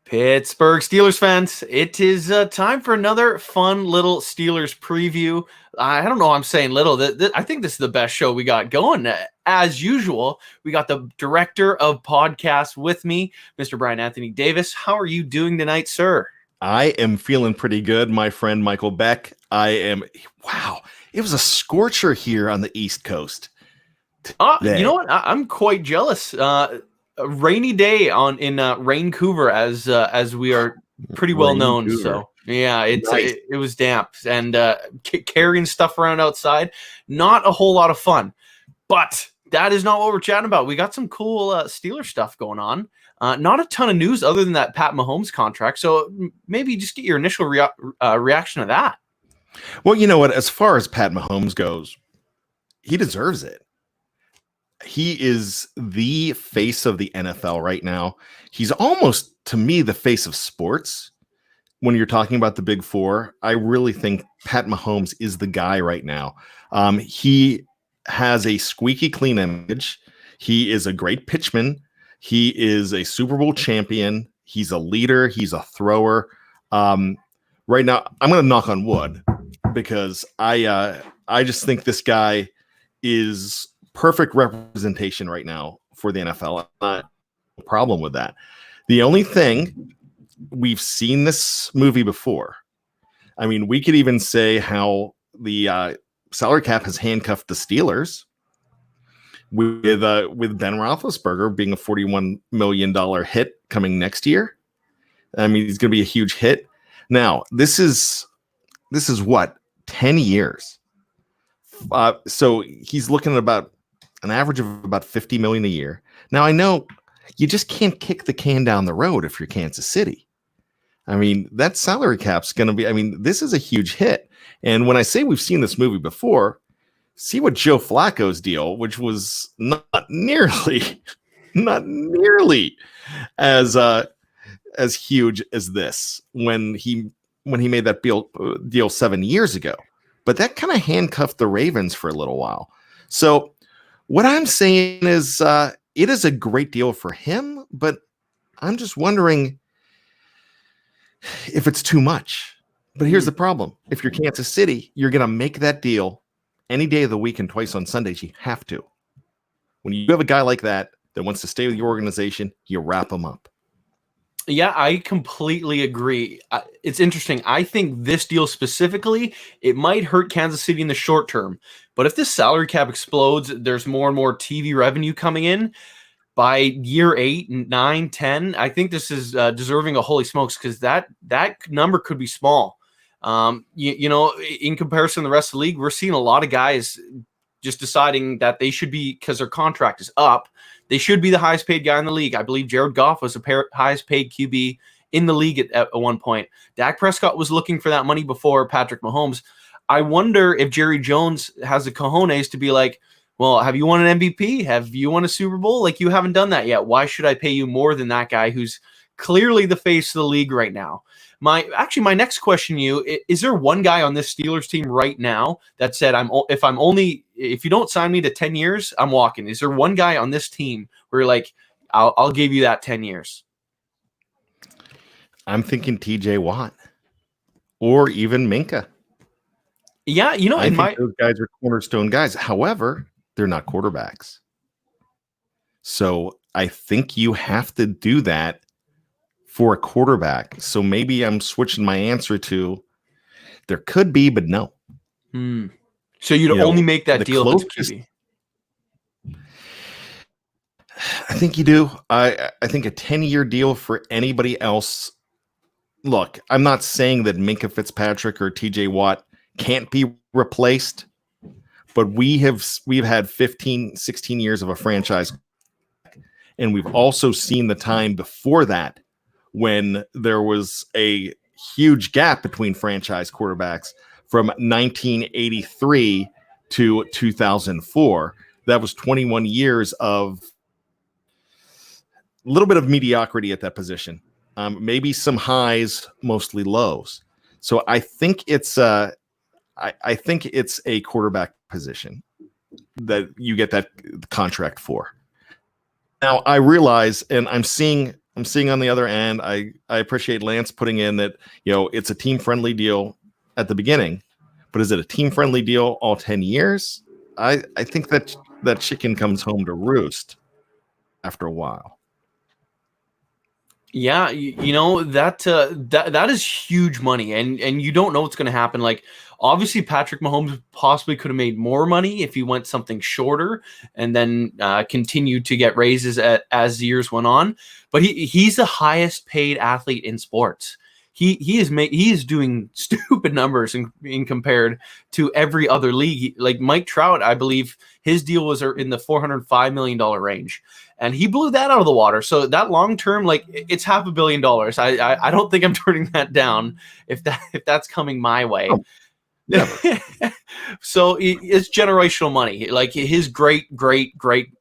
Pittsburgh Steelers fans, it is time for another fun little Steelers preview. I don't know why I'm saying little. I think this is the best show we got going. As usual, we got the director of podcasts with me, Mr. Bryan Anthony Davis. How are you doing tonight, sir? I am feeling pretty good, my friend Michael Beck. Wow, it was a scorcher here on the East Coast. You know what? I'm quite jealous. A rainy day in Vancouver, as we are pretty well known. So yeah, it was damp and carrying stuff around outside, not a whole lot of fun. But that is not what we're chatting about. We got some cool Steelers stuff going on. Not a ton of news other than that Pat Mahomes contract. So maybe just get your initial reaction to that. Well, you know what? As far as Pat Mahomes goes, he deserves it. He is the face of the NFL right now. He's almost, to me, the face of sports. When you're talking about the Big Four, I really think Pat Mahomes is the guy right now. He has a squeaky clean image. He is a great pitchman. He is a Super Bowl champion. He's a leader. He's a thrower. Right now, I'm going to knock on wood because I just think this guy is perfect representation right now for the NFL. Not a problem with that. The only thing, we've seen this movie before. I mean, we could even say how the salary cap has handcuffed the Steelers with Ben Roethlisberger being a $41 million hit coming next year. I mean, he's going to be a huge hit. Now, this is what, 10 years. So he's looking at about an average of about $50 million a year. Now, I know you just can't kick the can down the road if you're Kansas City. I mean, that salary cap's going to be, I mean, this is a huge hit. And when I say we've seen this movie before, see what Joe Flacco's deal, which was not nearly as huge as this when he made that deal 7 years ago. But that kind of handcuffed the Ravens for a little while. So what I'm saying is it is a great deal for him, but I'm just wondering if it's too much. But here's the problem. If you're Kansas City, you're going to make that deal any day of the week and twice on Sundays. You have to. When you have a guy like that wants to stay with your organization, you wrap him up. Yeah, I completely agree. It's interesting. I think this deal specifically, it might hurt Kansas City in the short term. But if this salary cap explodes, there's more and more TV revenue coming in. By year 8, 9, 10, I think this is deserving of holy smokes because that number could be small. You know, in comparison to the rest of the league, we're seeing a lot of guys just deciding that they should be, because their contract is up, they should be the highest paid guy in the league. I believe Jared Goff was the highest paid QB in the league at one point. Dak Prescott was looking for that money before Patrick Mahomes. I wonder if Jerry Jones has the cojones to be like, well, have you won an MVP? Have you won a Super Bowl? Like, you haven't done that yet. Why should I pay you more than that guy who's clearly the face of the league right now? My next question to you, is there one guy on this Steelers team right now that said, if you don't sign me to 10 years, I'm walking? Is there one guy on this team where you're like, I'll give you that 10 years? I'm thinking TJ Watt or even Minka. Yeah, you know, I think those guys are cornerstone guys. However, they're not quarterbacks. So I think you have to do that for a quarterback. So maybe I'm switching my answer to there could be, but no. So you'd only make that deal if it's QB. I think you do. I think a 10-year deal for anybody else. Look, I'm not saying that Minka Fitzpatrick or TJ Watt can't be replaced, but we've had 15, 16 years of a franchise, and we've also seen the time before that when there was a huge gap between franchise quarterbacks from 1983 to 2004. That was 21 years of a little bit of mediocrity at that position. Maybe some highs, mostly lows. So I think it's a quarterback position that you get that contract for. Now I realize, and I'm seeing I'm seeing on the other end. I appreciate Lance putting in that, it's a team friendly deal at the beginning, but is it a team friendly deal all 10 years? I think that chicken comes home to roost after a while. Yeah, that is huge money, and you don't know what's going to happen. Like, obviously, Patrick Mahomes possibly could have made more money if he went something shorter and then continued to get raises as the years went on. But he's the highest paid athlete in sports. He is doing stupid numbers in compared to every other league. Like Mike Trout, I believe his deal was in the $405 million range. And he blew that out of the water. So that long term, like, it's $500 million. I don't think I'm turning that down if that's coming my way. Oh, never. So it's generational money. Like his great grandkids.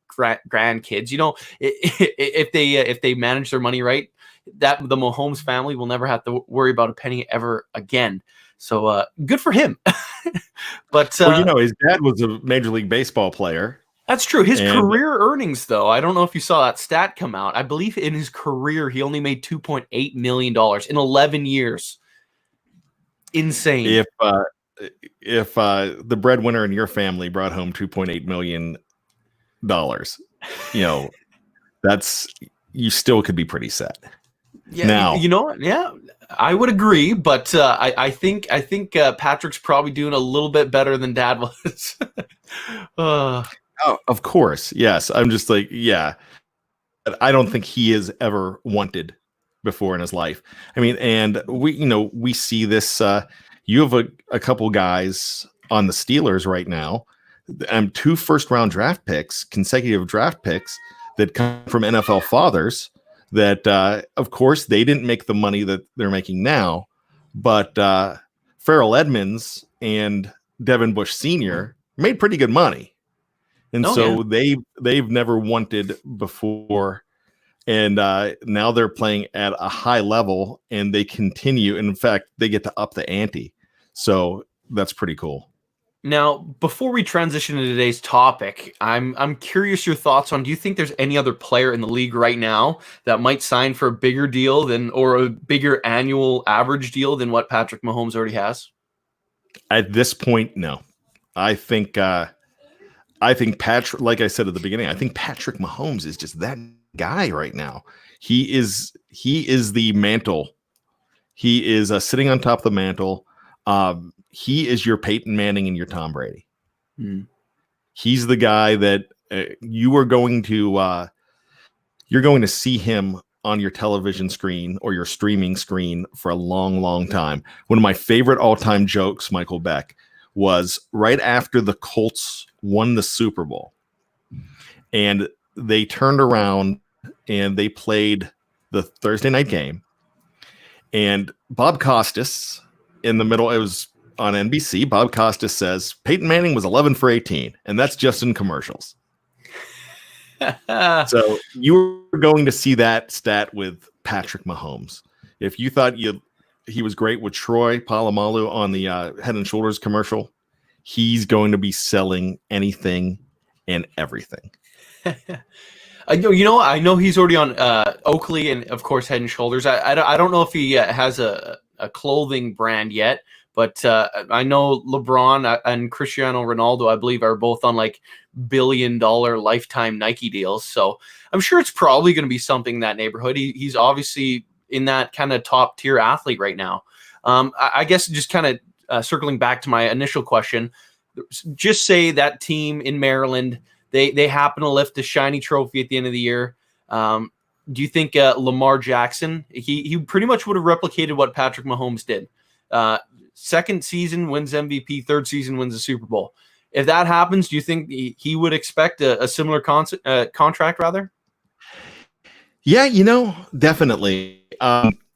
If they manage their money right, that the Mahomes family will never have to worry about a penny ever again. So good for him. But his dad was a Major League Baseball player. That's true. His career earnings, though, I don't know if you saw that stat come out. I believe in his career, he only made $2.8 million in 11 years. Insane. If the breadwinner in your family brought home $2.8 million, you still could be pretty set. Yeah, now, yeah, I would agree, but I think Patrick's probably doing a little bit better than Dad was. Oh, of course. Yes. I'm just like, yeah. I don't think he has ever wanted before in his life. I mean, and we see this. You have a couple guys on the Steelers right now, 2 first-round draft picks, consecutive draft picks that come from NFL fathers that, of course, they didn't make the money that they're making now, but Farrell Edmonds and Devin Bush Sr. made pretty good money. And they've never wanted before. And now they're playing at a high level and they continue. And in fact, they get to up the ante. So that's pretty cool. Now, before we transition to today's topic, I'm curious your thoughts on, do you think there's any other player in the league right now that might sign for a bigger deal or a bigger annual average deal than what Patrick Mahomes already has? At this point, no. I think Patrick, like I said at the beginning, I think Patrick Mahomes is just that guy right now. He is the mantle. He is sitting on top of the mantle. He is your Peyton Manning and your Tom Brady. He's the guy that you're going to see him on your television screen or your streaming screen for a long, long time. One of my favorite all-time jokes, Michael Beck, was right after the Colts won the Super Bowl and they turned around and they played the Thursday night game, and Bob Costas in the middle, it was on NBC, Bob Costas says Peyton Manning was 11 for 18, and that's just in commercials. So you were going to see that stat with Patrick Mahomes. If you thought he was great with Troy Polamalu on the Head and Shoulders commercial, he's going to be selling anything and everything. I know he's already on Oakley and, of course, Head and Shoulders. I don't know if he has a clothing brand yet, but I know LeBron and Cristiano Ronaldo, I believe, are both on like $1 billion lifetime Nike deals. So I'm sure it's probably going to be something in that neighborhood. He's obviously in that kind of top tier athlete right now. I guess just kind of circling back to my initial question, just say that team in Maryland, they happen to lift a shiny trophy at the end of the year. Do you think Lamar Jackson, he pretty much would have replicated what Patrick Mahomes did? Second season wins MVP, third season wins the Super Bowl. If that happens, do you think he would expect a similar contract rather? Yeah, definitely.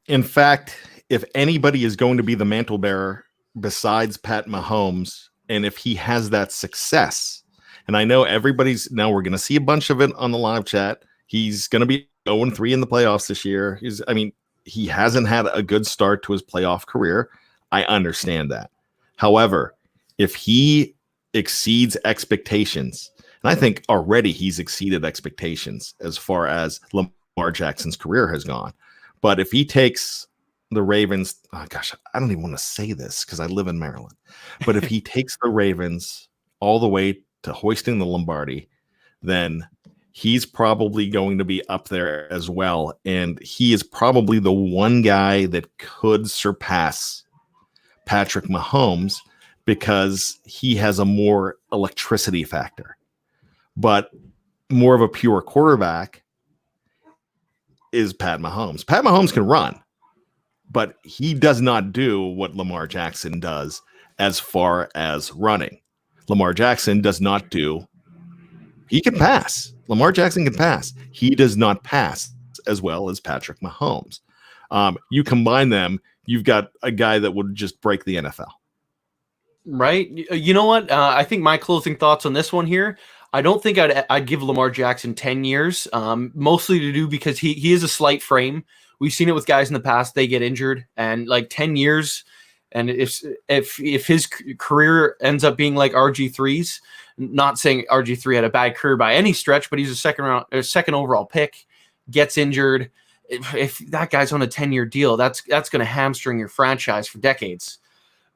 In fact, if anybody is going to be the mantle bearer besides Pat Mahomes, and if he has that success, and I know now we're going to see a bunch of it on the live chat. He's going to be 0-3 in the playoffs this year. He hasn't had a good start to his playoff career. I understand that. However, if he exceeds expectations, and I think already he's exceeded expectations as far as Lamar Lamar Jackson's career has gone. But if he takes the Ravens, oh gosh, I don't even want to say this because I live in Maryland. But if he takes the Ravens all the way to hoisting the Lombardi, then he's probably going to be up there as well. And he is probably the one guy that could surpass Patrick Mahomes because he has a more electricity factor. But more of a pure quarterback is Pat Mahomes. Pat Mahomes can run, but he does not do what Lamar Jackson does as far as running. Lamar Jackson does not do, he can pass. Lamar Jackson can pass. He does not pass as well as Patrick Mahomes. You combine them, you've got a guy that would just break the NFL. Right. You know what? I think my closing thoughts on this one here, I don't think I'd give Lamar Jackson 10 years, mostly to do because he is a slight frame. We've seen it with guys in the past. They get injured, and like 10 years. And if his career ends up being like RG3's, not saying RG3 had a bad career by any stretch, but he's a second overall pick, gets injured. If that guy's on a 10-year deal, that's going to hamstring your franchise for decades.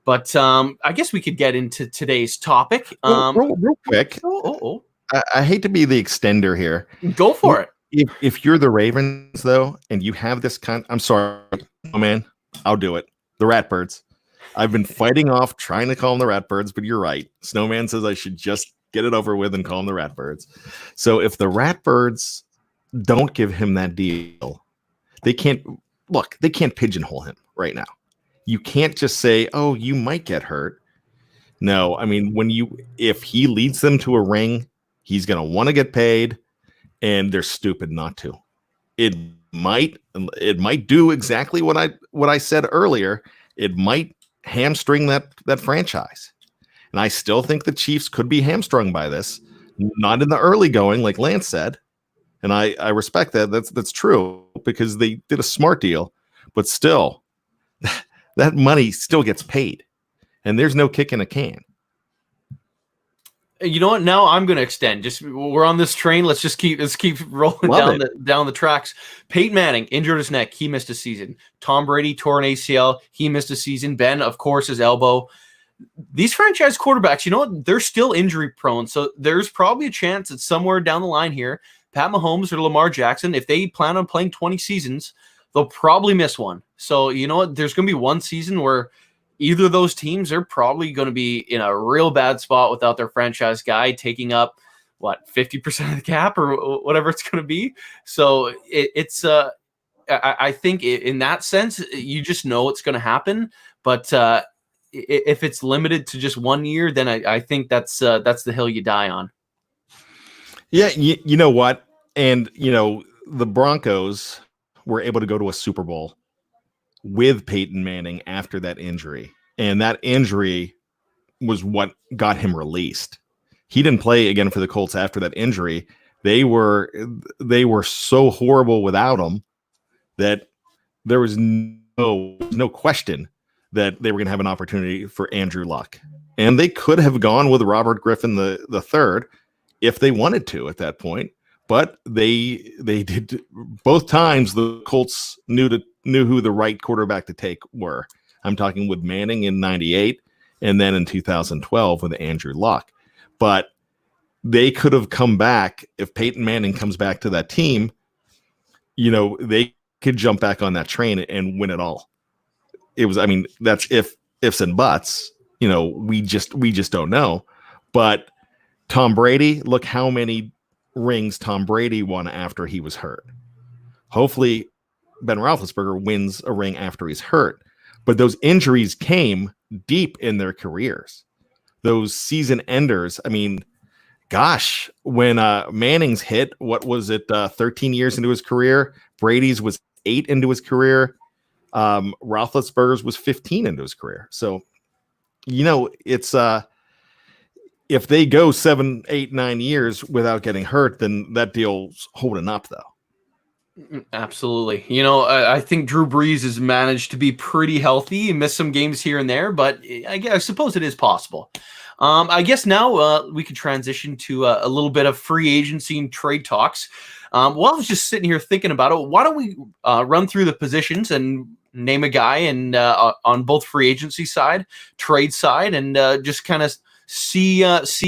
But I guess we could get into today's topic. Real quick. I hate to be the extender here. Go for it. If you're the Ravens, though, and you have this I'm sorry, oh man, I'll do it. The Ratbirds. I've been fighting off trying to call them the Ratbirds, but you're right. Snowman says I should just get it over with and call them the Ratbirds. So if the Ratbirds don't give him that deal, they can't pigeonhole him right now. You can't just say, oh, you might get hurt. No, I mean, if he leads them to a ring, he's going to want to get paid, and they're stupid not to. It might do exactly what I said earlier. It might hamstring that franchise. And I still think the Chiefs could be hamstrung by this. Not in the early going, like Lance said. And I respect that. That's true because they did a smart deal, but still, that money still gets paid. And there's no kick in a can. You know what? Now I'm going to extend. We're on this train. Let's keep rolling down the tracks. Peyton Manning injured his neck. He missed a season. Tom Brady tore an ACL. He missed a season. Ben, of course, his elbow. These franchise quarterbacks, you know what? They're still injury prone. So there's probably a chance that somewhere down the line here, Pat Mahomes or Lamar Jackson, if they plan on playing 20 seasons, they'll probably miss one. So you know what? There's going to be one season where either of those teams are probably going to be in a real bad spot without their franchise guy taking up 50% of the cap or whatever it's going to be. So I think in that sense, you just know it's going to happen. But if it's limited to just 1 year, then I think that's the hill you die on. Yeah. You know what? And, the Broncos were able to go to a Super Bowl with Peyton Manning after that injury. And that injury was what got him released. He didn't play again for the Colts after that injury. They were so horrible without him that there was no question that they were going to have an opportunity for Andrew Luck. And they could have gone with Robert Griffin the third if they wanted to at that point. But they did both times. The Colts knew who the right quarterback to take were. I'm talking with Manning in 98 and then in 2012 with Andrew Luck. But they could have come back if Peyton Manning comes back to that team. They could jump back on that train and win it all. That's ifs and buts. We just don't know. But Tom Brady, look how many rings Tom Brady won after he was hurt. Hopefully Ben Roethlisberger wins a ring after he's hurt, but those injuries came deep in their careers. Those season enders. When Manning's hit, what was it? 13 years into his career. Brady's was 8 into his career. Roethlisberger's was 15 into his career. So, it's if they go 7, 8, 9 years without getting hurt, then that deal's holding up, though. Absolutely. I think Drew Brees has managed to be pretty healthy. He missed some games here and there, but I suppose it is possible. I guess now we could transition to a little bit of free agency and trade talks. Well, I was just sitting here thinking about it. Why don't we run through the positions and name a guy and on both free agency side, trade side, and just kind of see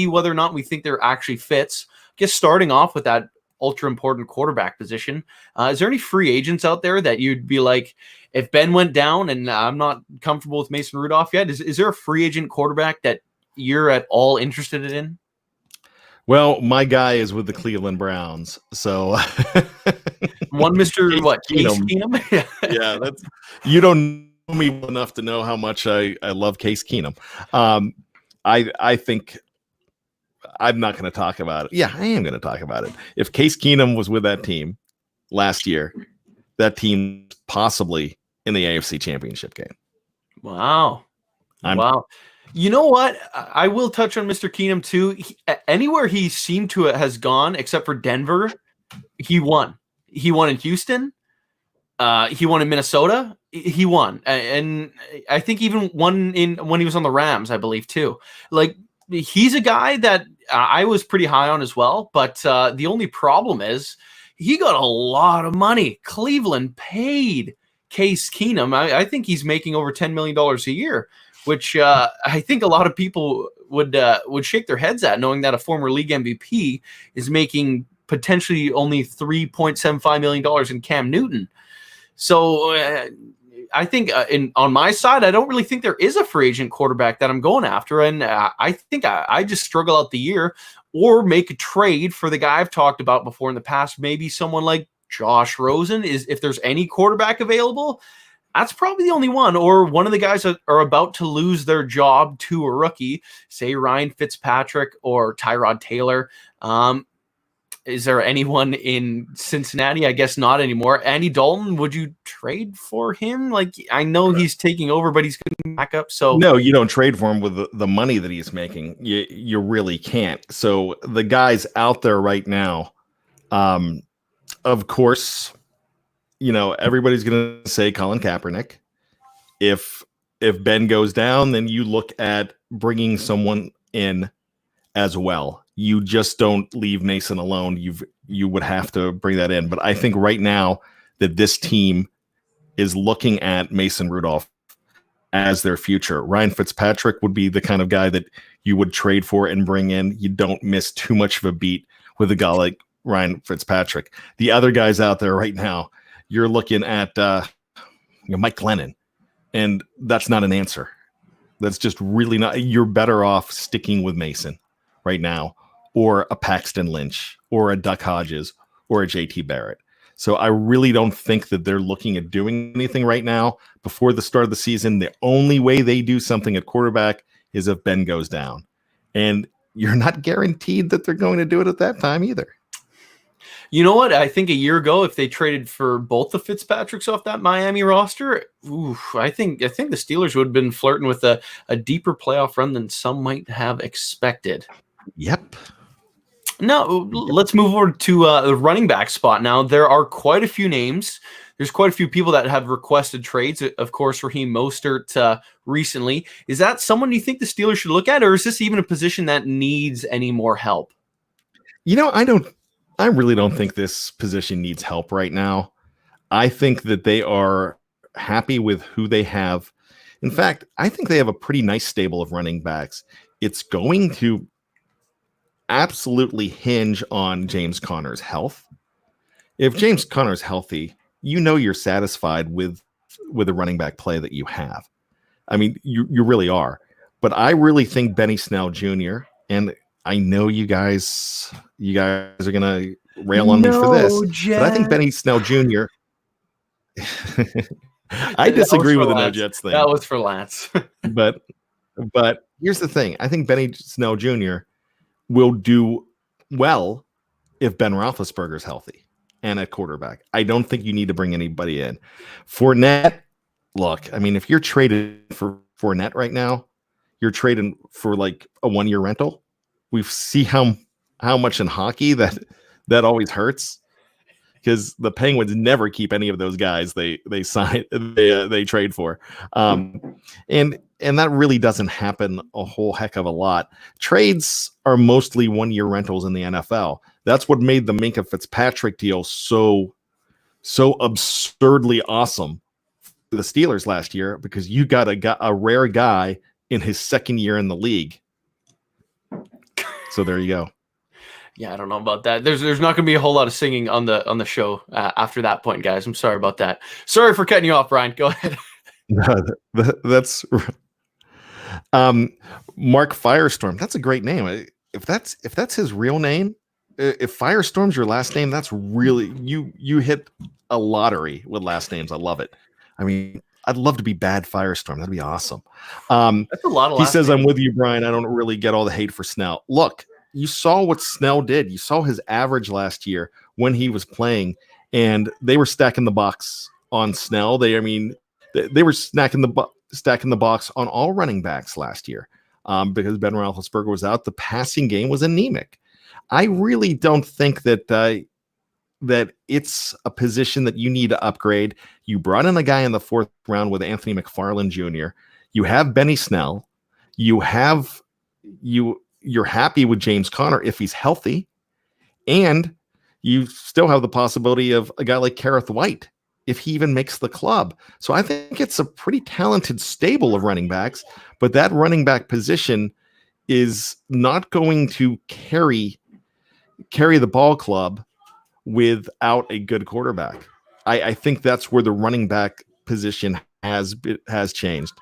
whether or not we think they're actually fits. I guess starting off with that ultra important quarterback position. Is there any free agents out there that you'd be like, if Ben went down and I'm not comfortable with Mason Rudolph yet, is there a free agent quarterback that you're at all interested in? Well, my guy is with the Cleveland Browns, so One Mr. Case what? Case Keenum. Keenum? Yeah, that's you don't know me well enough to know how much I love Case Keenum. I think I'm not going to talk about it. Yeah, I am going to talk about it. If Case Keenum was with that team last year, that team possibly in the AFC Championship game. Wow. Wow. You know what? I will touch on Mr. Keenum too. Anywhere he seemed to has gone, except for Denver, he won. He won in Houston. He won in Minnesota. He won, and I think even won when he was on the Rams, I believe too. Like, he's a guy that I was pretty high on as well. But the only problem is he got a lot of money. Cleveland paid Case Keenum. I think he's making over $10 million a year, which I think a lot of people would shake their heads at, knowing that a former league MVP is making potentially only $3.75 million in Cam Newton. So I think on my side, I don't really think there is a free agent quarterback that I'm going after. And I think I just struggle out the year or make a trade for the guy I've talked about before in the past. Maybe someone like Josh Rosen is, if there's any quarterback available, that's probably the only one, or one of the guys that are about to lose their job to a rookie, say Ryan Fitzpatrick or Tyrod Taylor. Is there anyone in Cincinnati? I guess not anymore. Andy Dalton, would you trade for him? Like, I know he's taking over, but he's going back up. So no, you don't trade for him with the money that he's making. You really can't. So the guys out there right now, of course, everybody's going to say Colin Kaepernick. If Ben goes down, then you look at bringing someone in as well. You just don't leave Mason alone. You would have to bring that in. But I think right now that this team is looking at Mason Rudolph as their future. Ryan Fitzpatrick would be the kind of guy that you would trade for and bring in. You don't miss too much of a beat with a guy like Ryan Fitzpatrick. The other guys out there right now, you're looking at Mike Glennon, and that's not an answer. That's just really not. You're better off sticking with Mason right now, or a Paxton Lynch, or a Duck Hodges, or a JT Barrett. So I really don't think that they're looking at doing anything right now before the start of the season. The only way they do something at quarterback is if Ben goes down. And you're not guaranteed that they're going to do it at that time either. You know what? I think a year ago, if they traded for both the Fitzpatricks off that Miami roster, I think the Steelers would have been flirting with a deeper playoff run than some might have expected. Yep. Now, let's move over to the running back spot. Now, there are quite a few names. There's quite a few people that have requested trades. Of course, Raheem Mostert recently. Is that someone you think the Steelers should look at, or is this even a position that needs any more help? I really don't think this position needs help right now. I think that they are happy with who they have. In fact, I think they have a pretty nice stable of running backs. It's going to absolutely hinge on James Conner's health. If James Conner's healthy, you're satisfied with the running back play that you have. I mean, you really are. But I really think Benny Snell Jr., and I know you guys are gonna rail on me for this, Jet. but I think Benny Snell Jr. I disagree with the No Jets thing. That was for Lance. but here's the thing: I think Benny Snell Jr. will do well if Ben Roethlisberger's healthy and at quarterback. I don't think you need to bring anybody in. Fournette, look, I mean, if you're traded for Fournette right now, you're trading for like a 1-year rental. We see how much in hockey that always hurts, because the Penguins never keep any of those guys they sign they trade for. And and that really doesn't happen a whole heck of a lot. Trades are mostly 1-year rentals in the NFL. That's what made the Minkah Fitzpatrick deal so absurdly awesome for the Steelers last year, because you got a rare guy in his second year in the league. So there you go. Yeah, I don't know about that. There's not going to be a whole lot of singing on the show after that point, guys. I'm sorry about that. Sorry for cutting you off, Bryan. Go ahead. No, that's Mark Firestorm. That's a great name. If that's his real name, if Firestorm's your last name, that's really you hit a lottery with last names. I love it. I mean, I'd love to be Bad Firestorm. That'd be awesome. That's a lot of. He says, names. "I'm with you, Bryan. I don't really get all the hate for Snell. Look, you saw what Snell did. You saw his average last year when he was playing, and they were stacking the box on Snell. They were stacking the box on all running backs last year because Ben Roethlisberger was out. The passing game was anemic. I really don't think that that it's a position that you need to upgrade. You brought in a guy in the 4th round with Anthony McFarland Jr. You have Benny Snell. You're happy with James Conner if he's healthy, and you still have the possibility of a guy like Kareth White if he even makes the club. So I think it's a pretty talented stable of running backs, but that running back position is not going to carry the ball club without a good quarterback. I think that's where the running back position has changed.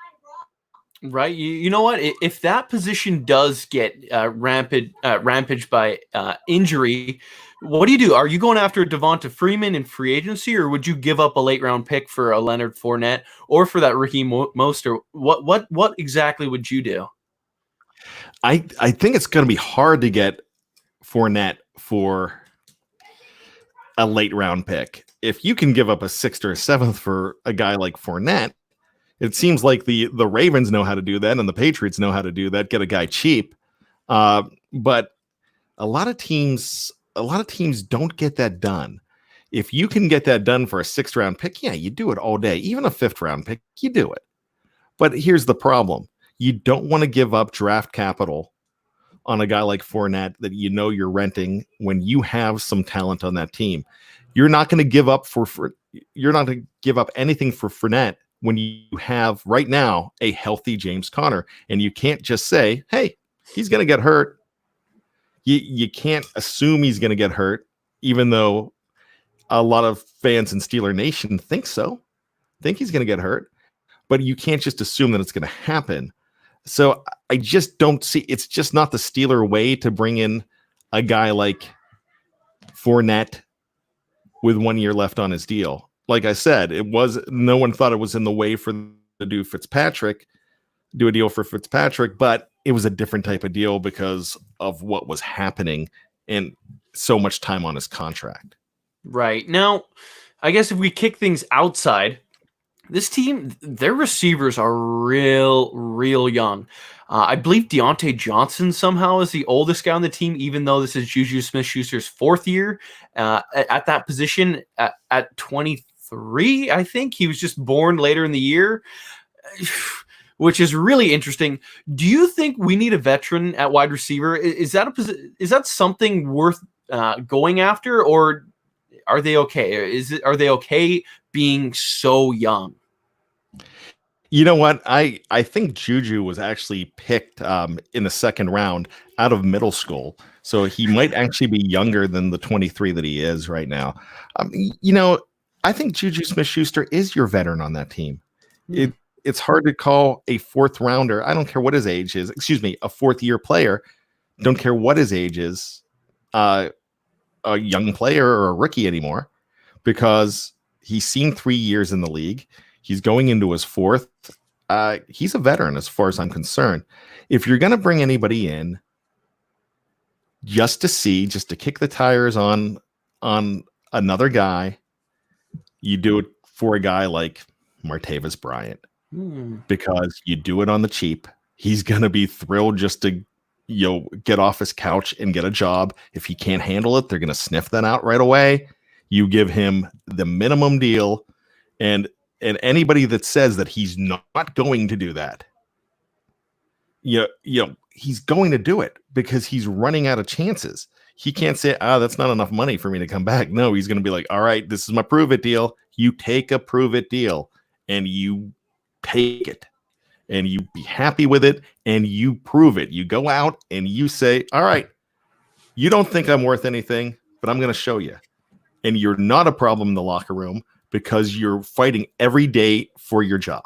Right. You know what? If that position does get rampaged by injury, what do? Are you going after Devonta Freeman in free agency, or would you give up a late round pick for a Leonard Fournette or for that Ricky Mostert? What exactly would you do? I think it's going to be hard to get Fournette for a late round pick. If you can give up a 6th or a 7th for a guy like Fournette, it seems like the Ravens know how to do that, and the Patriots know how to do that. Get a guy cheap, but a lot of teams don't get that done. If you can get that done for a 6th round pick, yeah, you do it all day. Even a 5th round pick, you do it. But here's the problem: you don't want to give up draft capital on a guy like Fournette that you know you're renting when you have some talent on that team. You're not going to give up anything for Fournette when you have right now a healthy James Conner, and you can't just say, hey, he's going to get hurt. You can't assume he's going to get hurt, even though a lot of fans in Steeler Nation think he's going to get hurt, but you can't just assume that it's going to happen. So I just don't see, it's just not the Steeler way to bring in a guy like Fournette with 1 year left on his deal. Like I said, no one thought it was in the way to do a deal for Fitzpatrick, but it was a different type of deal because of what was happening and so much time on his contract. Right. Now, I guess if we kick things outside, this team, their receivers are real young. I believe Deontay Johnson somehow is the oldest guy on the team, even though this is Juju Smith-Schuster's 4th year at that position at 23. I think he was just born later in the year, which is really interesting. Do you think we need a veteran at wide receiver? Is that something worth going after, or are they okay? Are they okay being so young? You know what? I think Juju was actually picked in the 2nd round out of middle school. So he might actually be younger than the 23 that he is right now. I think Juju Smith-Schuster is your veteran on that team. It's hard to call a 4th rounder. I don't care what his age is. Excuse me, a 4th year player. Don't care what his age is. A young player or a rookie anymore, because he's seen 3 years in the league. He's going into his 4th. He's a veteran as far as I'm concerned. If you're going to bring anybody in just to kick the tires on another guy, you do it for a guy like Martavis Bryant, because you do it on the cheap. He's going to be thrilled just to get off his couch and get a job. If he can't handle it, they're going to sniff that out right away. You give him the minimum deal, and anybody that says that he's not going to do that he's going to do it because he's running out of chances. He can't say, that's not enough money for me to come back. No, he's going to be like, all right, this is my prove it deal. You take a prove it deal and you take it and you be happy with it and you prove it. You go out and you say, all right, you don't think I'm worth anything, but I'm going to show you. And you're not a problem in the locker room because you're fighting every day for your job.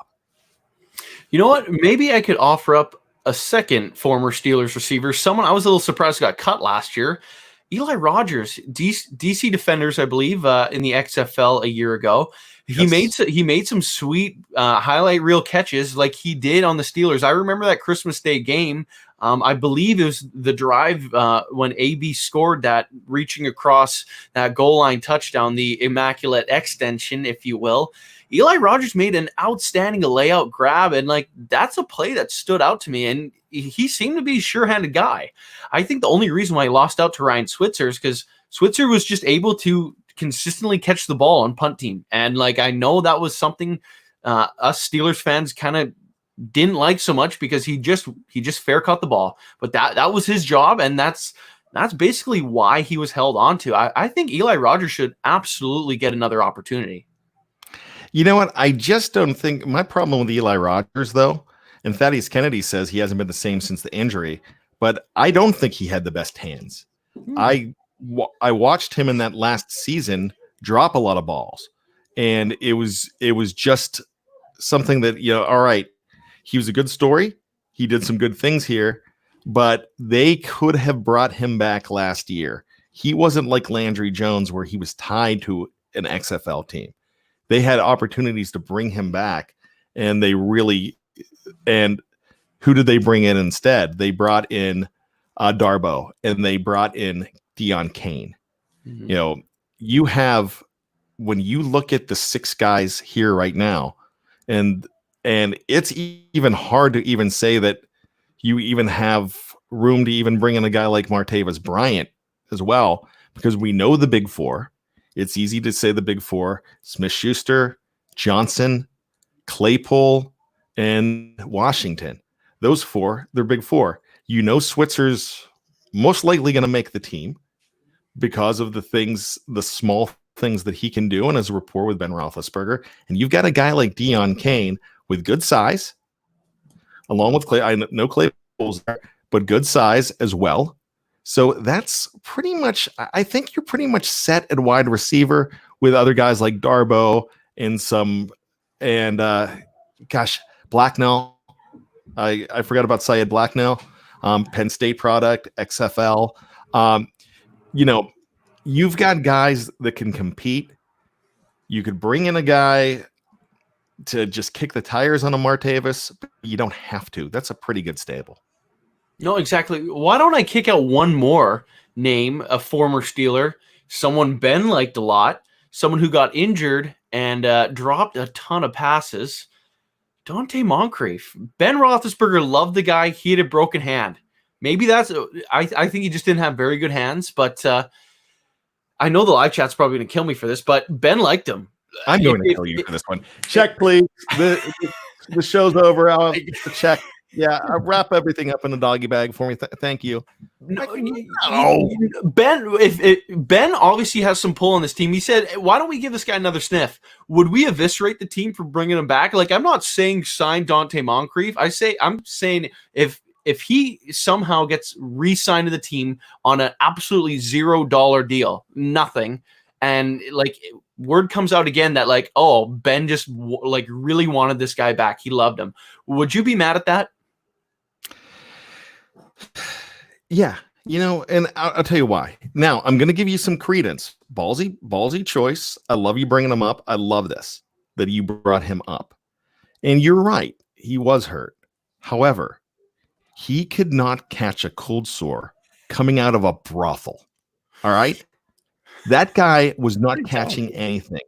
You know what? Maybe I could offer up a second former Steelers receiver, someone I was a little surprised got cut last year. Eli Rogers, DC Defenders, I believe, in the XFL a year ago. He made some sweet highlight reel catches like he did on the Steelers. I remember that Christmas Day game. I believe it was the drive when AB scored that, reaching across that goal line touchdown, the immaculate extension, if you will. Eli Rogers made an outstanding layout grab, and like that's a play that stood out to me. And he seemed to be a sure-handed guy. I think the only reason why he lost out to Ryan Switzer is because Switzer was just able to consistently catch the ball on punt team, and like I know that was something us Steelers fans kind of didn't like so much because he just fair caught the ball, but that was his job, and that's basically why he was held on to. I think Eli Rogers should absolutely get another opportunity. You know what? I just don't think my problem with Eli Rogers, though, and Thaddeus Kennedy says he hasn't been the same since the injury, but I don't think he had the best hands. I watched him in that last season drop a lot of balls, and it was just something that, all right, he was a good story. He did some good things here, but they could have brought him back last year. He wasn't like Landry Jones where he was tied to an XFL team. They had opportunities to bring him back, and and who did they bring in instead? They brought in Darbo, and they brought in Deion Kane. Mm-hmm. You have, when you look at the 6 guys here right now, and it's even hard to even say that you even have room to even bring in a guy like Martavis Bryant as well, because we know the big 4. It's easy to say the big 4: Smith-Schuster, Johnson, Claypool, and Washington. Those 4, they're big 4. Switzer's most likely going to make the team because of the small things that he can do and his rapport with Ben Roethlisberger. And you've got a guy like Deion Kane with good size, along with Clay. I know Claypool's there, but good size as well. So that's pretty much, I think you're pretty much set at wide receiver with other guys like Darbo and Blacknell. I forgot about Syed Blacknell, Penn State product, XFL. You've got guys that can compete. You could bring in a guy to just kick the tires on a Martavis, but you don't have to. That's a pretty good stable. No, exactly. Why don't I kick out one more name, a former Steeler, someone Ben liked a lot, someone who got injured and dropped a ton of passes, Dante Moncrief. Ben Roethlisberger loved the guy. He had a broken hand. Maybe that's I think he just didn't have very good hands, but I know the live chat's probably going to kill me for this, but Ben liked him. I'm going to kill you for this one. Check, please. The show's over. I'll get the check. Yeah, wrap everything up in a doggy bag for me. Thank you. No. Ben obviously has some pull on this team. He said, "Why don't we give this guy another sniff?" Would we eviscerate the team for bringing him back? Like, I'm not saying sign Dante Moncrief. I'm saying if he somehow gets re-signed to the team on an absolutely $0 deal, nothing, and like word comes out again that like, oh, Ben just like really wanted this guy back. He loved him. Would you be mad at that? Yeah, and I'll tell you why. Now, I'm going to give you some credence. Ballsy choice. I love you bringing him up. I love this, that you brought him up. And you're right. He was hurt. However, he could not catch a cold sore coming out of a brothel. All right? That guy was not catching anything.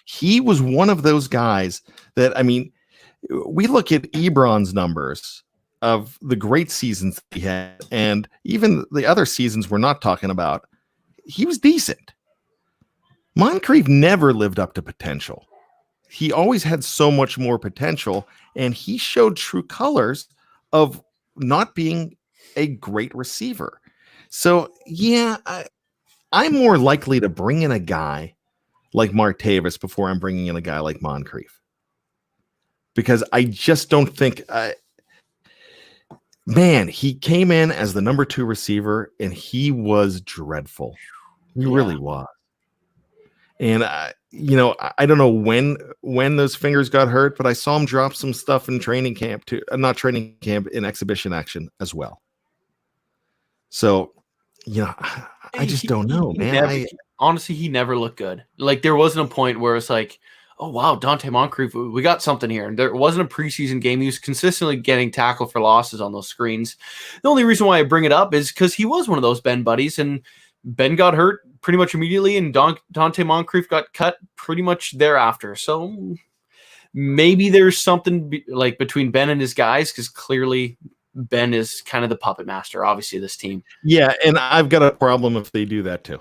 He was one of those guys that, we look at Ebron's numbers of the great seasons he had, and even the other seasons we're not talking about, he was decent. Moncrief never lived up to potential. He always had so much more potential, and he showed true colors of not being a great receiver. So yeah, I'm more likely to bring in a guy like Martavis before I'm bringing in a guy like Moncrief, because I just don't think. Man, he came in as the number 2 receiver, and he was dreadful. He really was. And I don't know when those fingers got hurt, but I saw him drop some stuff in training camp too. Not training camp, in exhibition action as well. So, I just don't know, man. Honestly, he never looked good. Like, there wasn't a point where it's like, oh wow, Dante Moncrief, we got something here. And there wasn't a preseason game. He was consistently getting tackled for losses on those screens. The only reason why I bring it up is because he was one of those Ben buddies, and Ben got hurt pretty much immediately, and Dante Moncrief got cut pretty much thereafter. So maybe there's something like between Ben and his guys, because clearly Ben is kind of the puppet master, obviously, of this team. Yeah, and I've got a problem if they do that too.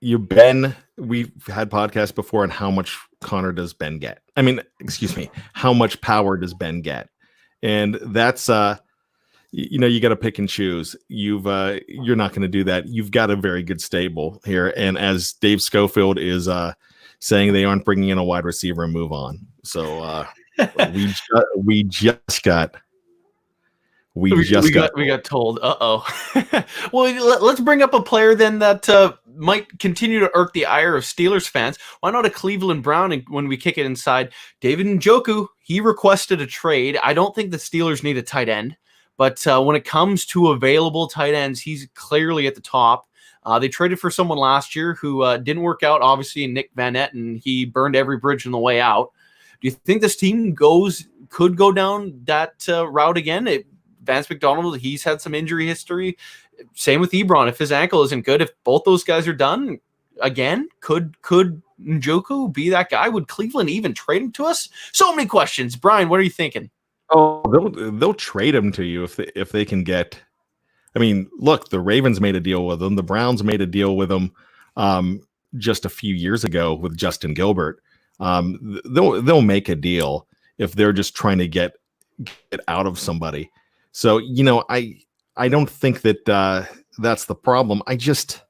Ben, we've had podcasts before on how much Connor does Ben get. I mean, excuse me, how much power does Ben get? And that's you got to pick and choose. You're not going to do that. You've got a very good stable here, and as Dave Schofield is saying, they aren't bringing in a wide receiver and move on. So we got told. Well, let's bring up a player then that might continue to irk the ire of Steelers fans. Why not a Cleveland Brown? And when we kick it inside, David Njoku, he requested a trade. I don't think the Steelers need a tight end, but when it comes to available tight ends, he's clearly at the top. They traded for someone last year who didn't work out, obviously, in Nick Van Nett, and he burned every bridge on the way out. Do you think this team could go down that route again? Vance McDonald, he's had some injury history. Same with Ebron. If his ankle isn't good, if both those guys are done again, could Njoku be that guy? Would Cleveland even trade him to us? So many questions. Bryan, what are you thinking? Oh, they'll trade him to you if they can get. I mean, look, the Ravens made a deal with him. The Browns made a deal with him just a few years ago with Justin Gilbert. They'll make a deal if they're just trying to get out of somebody. So, I don't think that that's the problem. I just,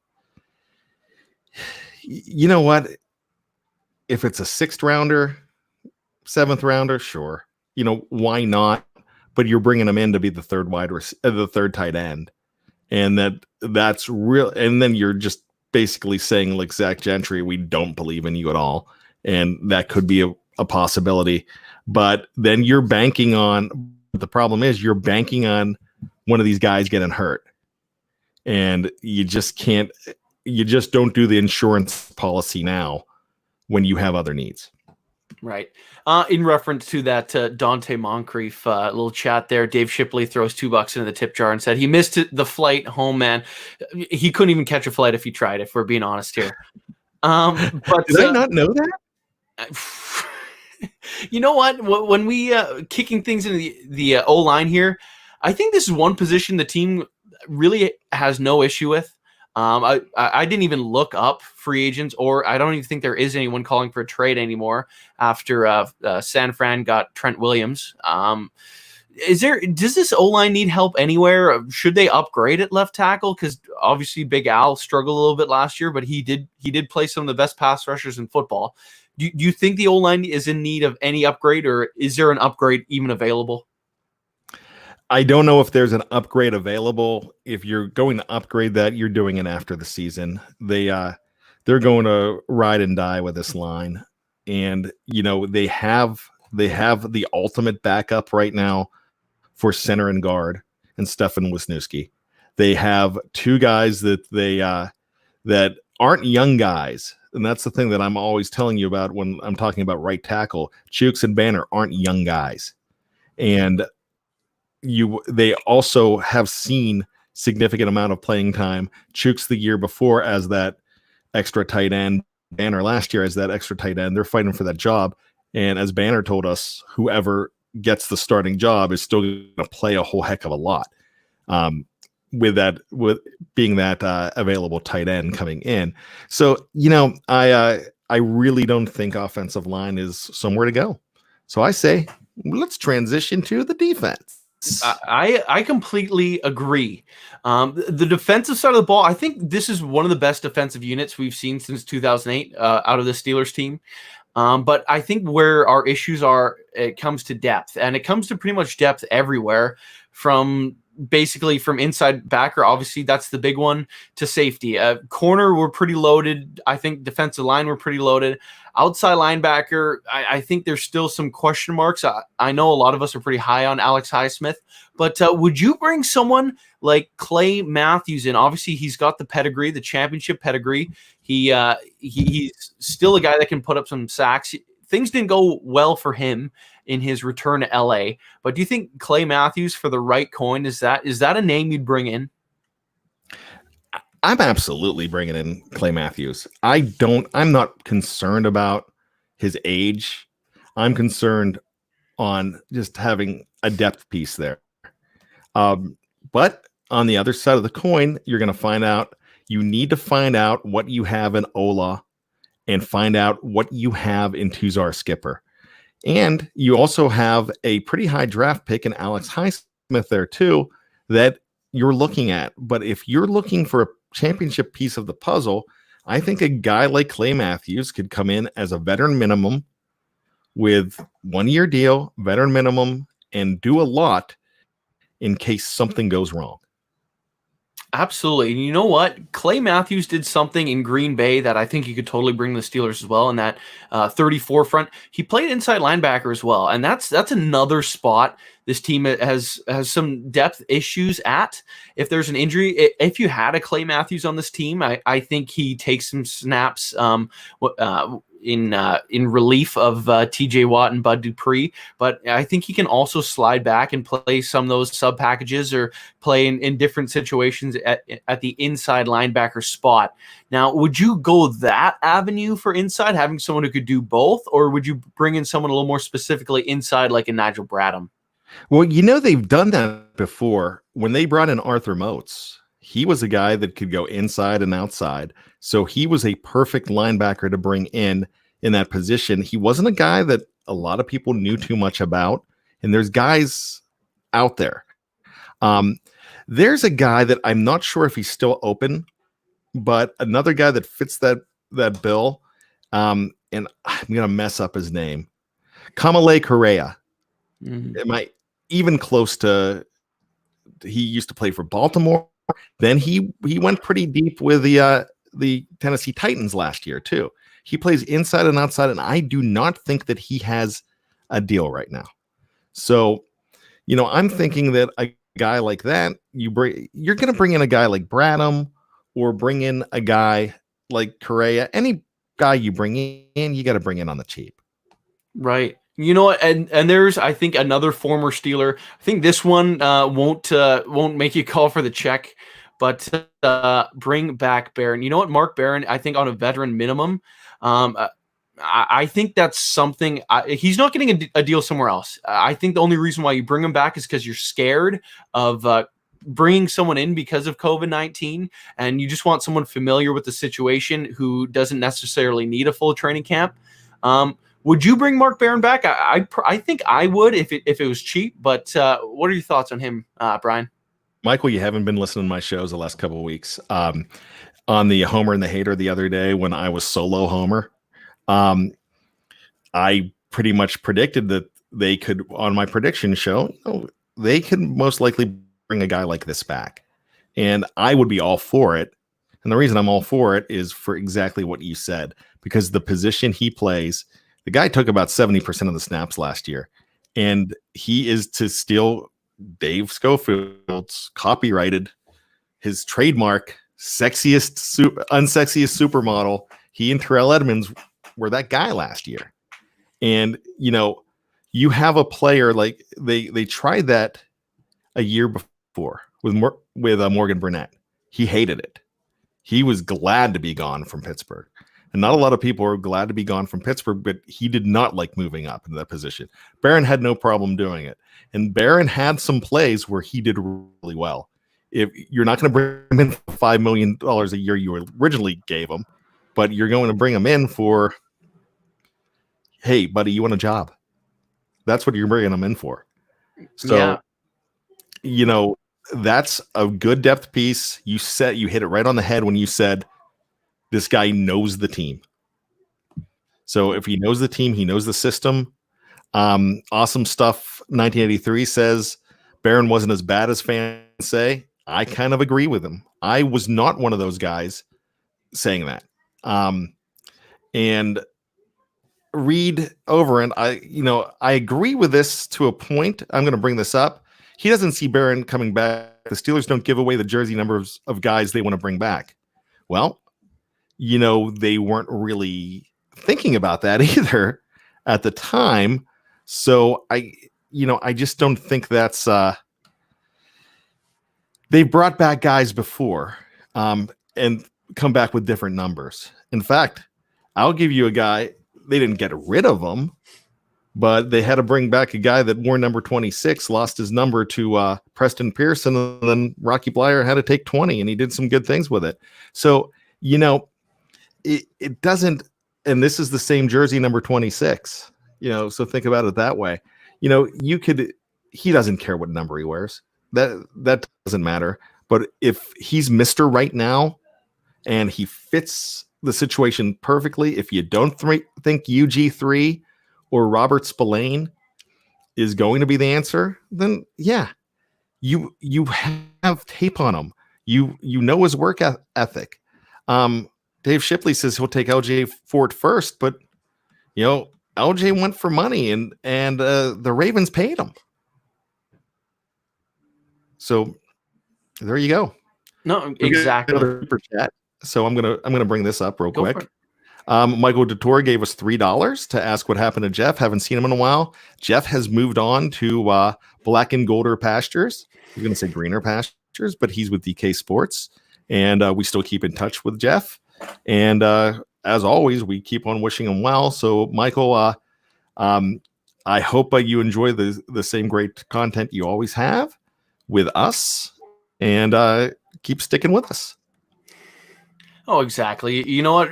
what? If it's a 6th rounder, 7th rounder, sure. Why not? But you're bringing him in to be the third tight end. And that's real. And then you're just basically saying, like Zach Gentry, we don't believe in you at all. And that could be a possibility. But then you're banking on, the problem is you're banking on one of these guys getting hurt. And you just don't do the insurance policy now when you have other needs. Right. In reference to that Dante Moncrief little chat there, Dave Shipley throws $2 into the tip jar and said he missed the flight home, man. He couldn't even catch a flight if he tried, if we're being honest here. But did I not know that? You know what? When we kicking things into the O-line here, I think this is one position the team really has no issue with. I didn't even look up free agents, or I don't even think there is anyone calling for a trade anymore after San Fran got Trent Williams. Does this O-line need help anywhere? Should they upgrade at left tackle? Because obviously Big Al struggled a little bit last year, but he did play some of the best pass rushers in football. Do you think the O-line is in need of any upgrade, or is there an upgrade even available? I don't know if there's an upgrade available. If you're going to upgrade that, you're doing it after the season. They're going to ride and die with this line. And, they have the ultimate backup right now for center and guard and Stefan Wisniewski. They have 2 guys that aren't young guys. And that's the thing that I'm always telling you about when I'm talking about right tackle. Chooks and Banner aren't young guys. And they also have seen significant amount of playing time. Chooks the year before as that extra tight end, Banner last year as that extra tight end. They're fighting for that job. And as Banner told us, whoever gets the starting job is still going to play a whole heck of a lot. With being that available tight end coming in. So, I really don't think offensive line is somewhere to go. So I say, let's transition to the defense. I completely agree. The defensive side of the ball, I think this is one of the best defensive units we've seen since 2008 out of the Steelers team. But I think where our issues are, it comes to depth, and it comes to pretty much depth everywhere, from basically from inside backer. Obviously, that's the big one, to safety. Corner, we're pretty loaded. I think defensive line, we're pretty loaded. Outside linebacker, I think there's still some question marks. I know a lot of us are pretty high on Alex Highsmith, but would you bring someone like Clay Matthews in? Obviously, he's got the pedigree, the championship pedigree. He's still a guy that can put up some sacks. Things didn't go well for him in his return to LA, but do you think Clay Matthews, for the right coin, is that a name you'd bring in? I'm absolutely bringing in Clay Matthews. I'm not concerned about his age. I'm concerned on just having a depth piece there. But on the other side of the coin, you're going to find out, you need to find out what you have in Ola and find out what you have in Tuzar Skipper. And you also have a pretty high draft pick in Alex Highsmith there too that you're looking at. But if you're looking for a championship piece of the puzzle, I think a guy like Clay Matthews could come in as a veteran minimum with 1 year deal, veteran minimum, and do a lot in case something goes wrong. Absolutely. And you know what? Clay Matthews did something in Green Bay that I think you could totally bring the Steelers as well. In that 34 front, he played inside linebacker as well, and that's another spot this team has some depth issues at. If there's an injury, if you had a Clay Matthews on this team, I think he takes some snaps in relief of TJ Watt and Bud Dupree, but I think he can also slide back and play some of those sub packages or play in different situations at the inside linebacker spot. Now, would you go that avenue for inside, having someone who could do both, or would you bring in someone a little more specifically inside, like a Nigel Bradham? Well, they've done that before. When they brought in Arthur Moats, he was a guy that could go inside and outside. So he was a perfect linebacker to bring in that position. He wasn't a guy that a lot of people knew too much about. And there's guys out there. There's a guy that I'm not sure if he's still open, but another guy that fits that bill. And I'm going to mess up his name. Kamale Correa. Mm-hmm. Am I even close to? He used to play for Baltimore. Then he went pretty deep with the Tennessee Titans last year too. He plays inside and outside, and I do not think that he has a deal right now. So, I'm thinking that a guy like that, you're going to bring in a guy like Bradham, or bring in a guy like Correa. Any guy you bring in, you got to bring in on the cheap. Right. You know what? And there's, I think, another former Steeler. I think this one won't make you call for the check, but bring back Barron. You know what, Mark Barron, I think on a veteran minimum, I think that's something. He's not getting a deal somewhere else. I think the only reason why you bring him back is because you're scared of bringing someone in because of COVID-19, and you just want someone familiar with the situation who doesn't necessarily need a full training camp. Would you bring Mark Barron back? I think I would if it was cheap. But what are your thoughts on him, Bryan? Michael, you haven't been listening to my shows the last couple of weeks. On the Homer and the Hater the other day, when I was solo Homer, I pretty much predicted that they could, on my prediction show, they could most likely bring a guy like this back, and I would be all for it. And the reason I'm all for it is for exactly what you said, because the position he plays. The guy took about 70% of the snaps last year, and he is to steal Dave Schofield's copyrighted, his trademark, unsexiest supermodel. He and Terrell Edmonds were that guy last year. And, you have a player like they tried that a year before with Morgan Burnett. He hated it. He was glad to be gone from Pittsburgh. And not a lot of people are glad to be gone from Pittsburgh, but he did not like moving up into that position. Barron had no problem doing it. And Barron had some plays where he did really well. If you're not going to bring him in for $5 million a year you originally gave him, but you're going to bring him in for, hey, buddy, you want a job? That's what you're bringing him in for. So, you know, that's a good depth piece. You hit it right on the head when you said this guy knows the team. So if he knows the team, he knows the system. Awesome stuff. 1983 says Barron wasn't as bad as fans say. I kind of agree with him. I was not one of those guys saying that. And read over, and I agree with this to a point. I'm going to bring this up. He doesn't see Barron coming back. The Steelers don't give away the jersey numbers of guys they want to bring back. Well, they weren't really thinking about that either at the time. So I just don't think that's they've brought back guys before and come back with different numbers. In fact, I'll give you a guy. They didn't get rid of him, but they had to bring back a guy that wore number 26, lost his number to Preston Pearson, and then Rocky Bleier had to take 20, and he did some good things with it. So, it doesn't, and this is the same jersey, number 26, so think about it that way. He doesn't care what number he wears. That doesn't matter. But if he's Mr. right now and he fits the situation perfectly, if you don't think UG3 or Robert Spillane is going to be the answer, then yeah, you have tape on him. You know his work ethic. Dave Shipley says he'll take LJ Ford first, but LJ went for money and the Ravens paid him. So there you go. No, exactly. So I'm gonna bring this up real quick. Michael DeTore gave us $3 to ask what happened to Jeff. Haven't seen him in a while. Jeff has moved on to black and golder pastures. He's gonna say greener pastures, but he's with DK Sports, and we still keep in touch with Jeff. And as always, we keep on wishing him well. So Michael, I hope you enjoy the same great content you always have with us, and keep sticking with us. Oh, exactly. You know what?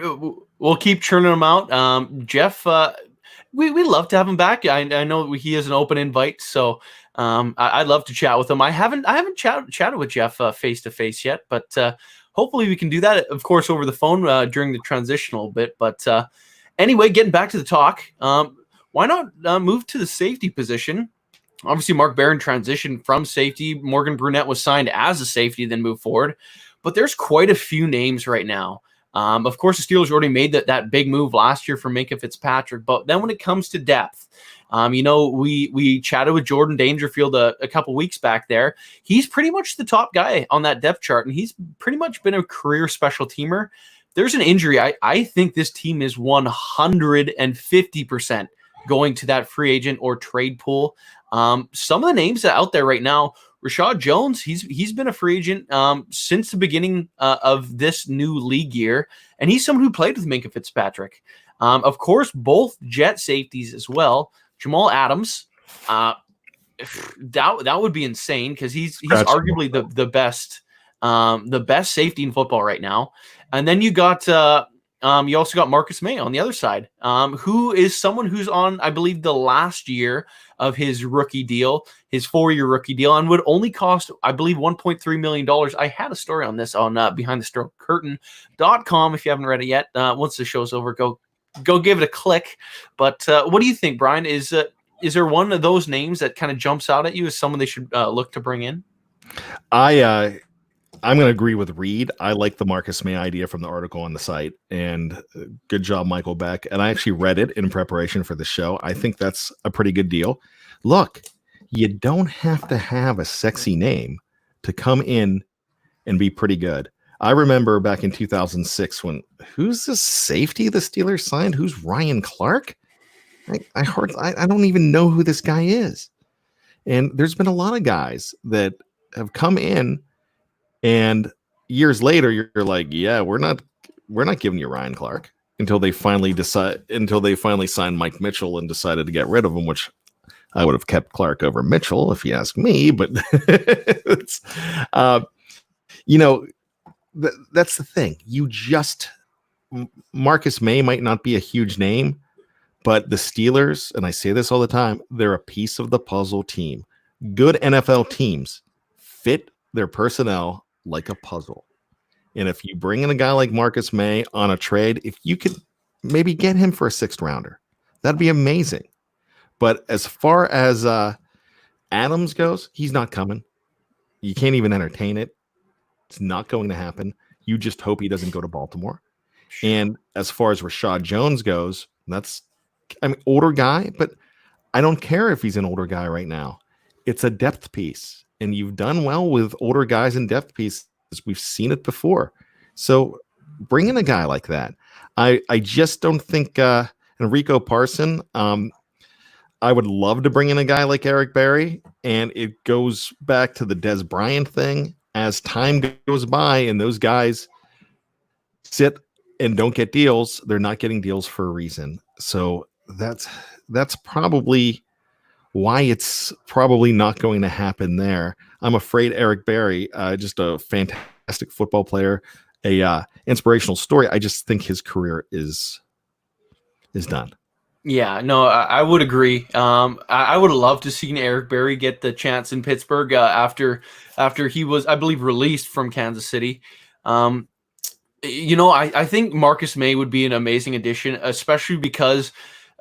We'll keep churning them out. Jeff, we love to have him back. I know he has an open invite, so I'd love to chat with him. I haven't chatted with Jeff face to face yet, but hopefully we can do that. Of course, over the phone during the transitional bit. But anyway, getting back to the talk, why not move to the safety position? Obviously, Mark Barron transitioned from safety. Morgan Brunette was signed as a safety, then moved forward. But there's quite a few names right now. Of course, the Steelers already made that big move last year for Minkah Fitzpatrick. But then when it comes to depth, we chatted with Jordan Dangerfield a couple weeks back there. He's pretty much the top guy on that depth chart, and he's pretty much been a career special teamer. There's an injury. I think this team is 150% going to that free agent or trade pool. Some of the names that are out there right now, Rashad Jones, he's been a free agent since the beginning of this new league year, and he's someone who played with Minkah Fitzpatrick. Of course, both jet safeties as well. Jamal Adams, that would be insane because he's arguably the best safety in football right now. And then you got you also got Marcus May on the other side, who is someone who's on, I believe, the last year of his rookie deal, his 4-year rookie deal, and would only cost, I believe, $1.3 million. I had a story on this on BehindTheStoreCurtain.com. If you haven't read it yet, once the show's over, go give it a click. But what do you think, Brian? Is there one of those names that kind of jumps out at you as someone they should look to bring in? I'm going to agree with Reed. I like the Marcus May idea from the article on the site, and good job, Michael Beck. And I actually read it in preparation for the show. I think that's a pretty good deal. Look, you don't have to have a sexy name to come in and be pretty good. I remember back in 2006 when, who's this safety the Steelers signed? Who's Ryan Clark? I don't even know who this guy is. And there's been a lot of guys that have come in, and years later, you're like, yeah, we're not giving you Ryan Clark until they finally signed Mike Mitchell and decided to get rid of him, which I would have kept Clark over Mitchell if you ask me. But it's, that's the thing. Marcus May might not be a huge name, but the Steelers, and I say this all the time, they're a piece of the puzzle team. Good NFL teams fit their personnel like a puzzle. And if you bring in a guy like Marcus May on a trade, if you could maybe get him for a 6th rounder, that'd be amazing. But as far as Adams goes, he's not coming. You can't even entertain it. It's not going to happen. You just hope he doesn't go to Baltimore. And as far as Rashad Jones goes, older guy, but I don't care if he's an older guy right now. It's a depth piece, and you've done well with older guys in depth pieces. We've seen it before. So bring in a guy like that. I just don't think Enrico Parson. I would love to bring in a guy like Eric Berry, and it goes back to the Des Bryant thing. As time goes by and those guys sit and don't get deals, they're not getting deals for a reason. So that's probably why it's probably not going to happen there. I'm afraid Eric Berry, just a fantastic football player, a inspirational story. I just think his career is done. Yeah, no, I would agree. I would love to see Eric Berry get the chance in Pittsburgh after he was, I believe, released from Kansas City. I think Marcus May would be an amazing addition, especially because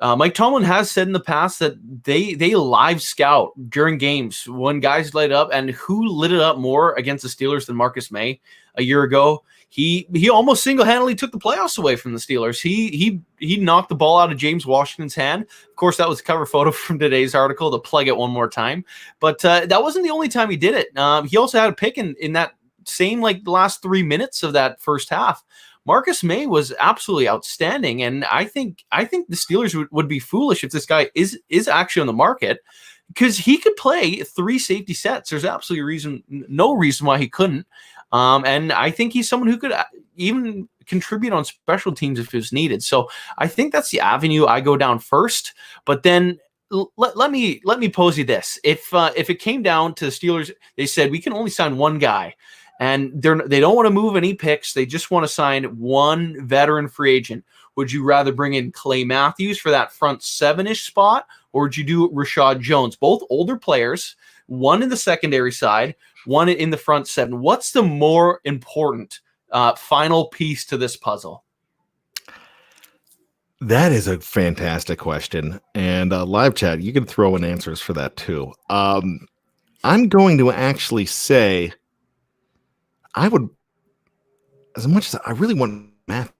Mike Tomlin has said in the past that they live scout during games when guys light up, and who lit it up more against the Steelers than Marcus May a year ago? He almost single-handedly took the playoffs away from the Steelers. He knocked the ball out of James Washington's hand. Of course, that was a cover photo from today's article to plug it one more time. But that wasn't the only time he did it. He also had a pick in that same the last 3 minutes of that first half. Marcus May was absolutely outstanding, and I think the Steelers would be foolish if this guy is actually on the market, because he could play 3 safety sets. There's absolutely no reason why he couldn't. And I think he's someone who could even contribute on special teams if it was needed. So I think that's the avenue I go down first. But then let me pose you this: if it came down to the Steelers, they said we can only sign one guy, and they don't want to move any picks. They just want to sign one veteran free agent. Would you rather bring in Clay Matthews for that front 7-ish spot, or would you do Rashad Jones? Both older players, one in the secondary side, one in the front 7. What's the more important final piece to this puzzle? That is a fantastic question. And live chat, you can throw in answers for that too. I'm going to actually say I would, as much as I really want Matt,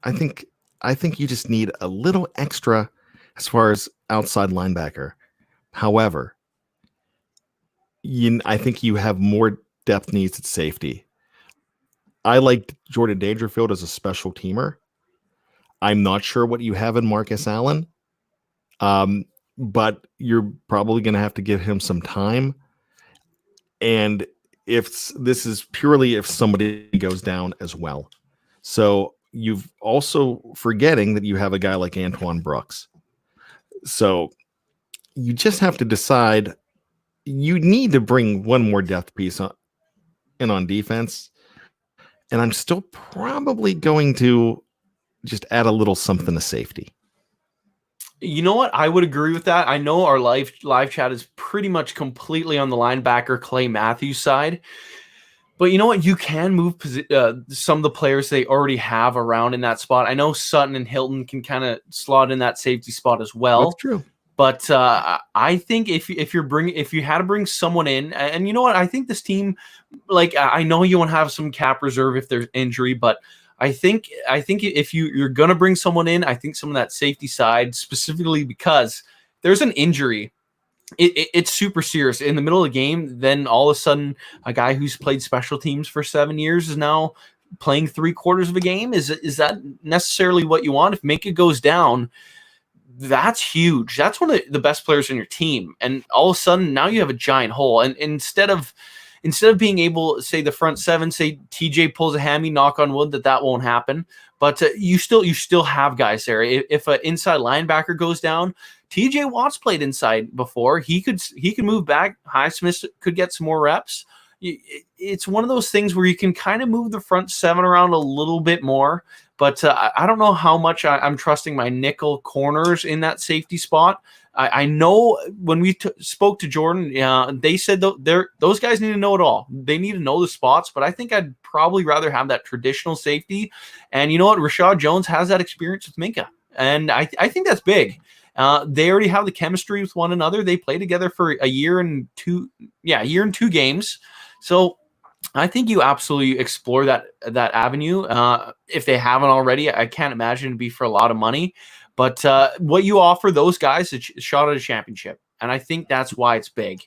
I think you just need a little extra as far as outside linebacker. However, I think you have more depth needs at safety. I like Jordan Dangerfield as a special teamer. I'm not sure what you have in Marcus Allen, but you're probably going to have to give him some time. And this is purely if somebody goes down as well. So you've also forgetting that you have a guy like Antoine Brooks. So you just have to decide. You need to bring one more depth piece on defense. And I'm still probably going to just add a little something to safety. You know what? I would agree with that. I know our live chat is pretty much completely on the linebacker Clay Matthews side. But you know what? You can move some of the players they already have around in that spot. I know Sutton and Hilton can kind of slot in that safety spot as well. That's true. But I think if you had to bring someone in, and you know what, I think this team, I know you want to have some cap reserve if there's injury, but I think if you're gonna bring someone in, I think some of that safety side, specifically because there's an injury, it's super serious in the middle of the game. Then all of a sudden, a guy who's played special teams for 7 years is now playing 3/4 of a game. Is that necessarily what you want? If Minka goes down, that's huge. That's one of the best players in your team. And all of a sudden now you have a giant hole. And instead of being able, say the front 7, say TJ pulls a hammy, knock on wood that won't happen. But you still have guys there. If an inside linebacker goes down, TJ Watt's played inside before. He could move back. Highsmith could get some more reps. it's one of those things where you can kind of move the front seven around a little bit more. But I don't know how much I'm trusting my nickel corners in that safety spot. I know when we spoke to Jordan, they said those guys need to know it all. They need to know the spots, but I think I'd probably rather have that traditional safety. And you know what? Rashad Jones has that experience with Minka. And I think that's big. They already have the chemistry with one another. They play together for a year and two games. So I think you absolutely explore that avenue. If they haven't already, I can't imagine it'd be for a lot of money. But what you offer those guys is a shot at a championship. And I think that's why it's big.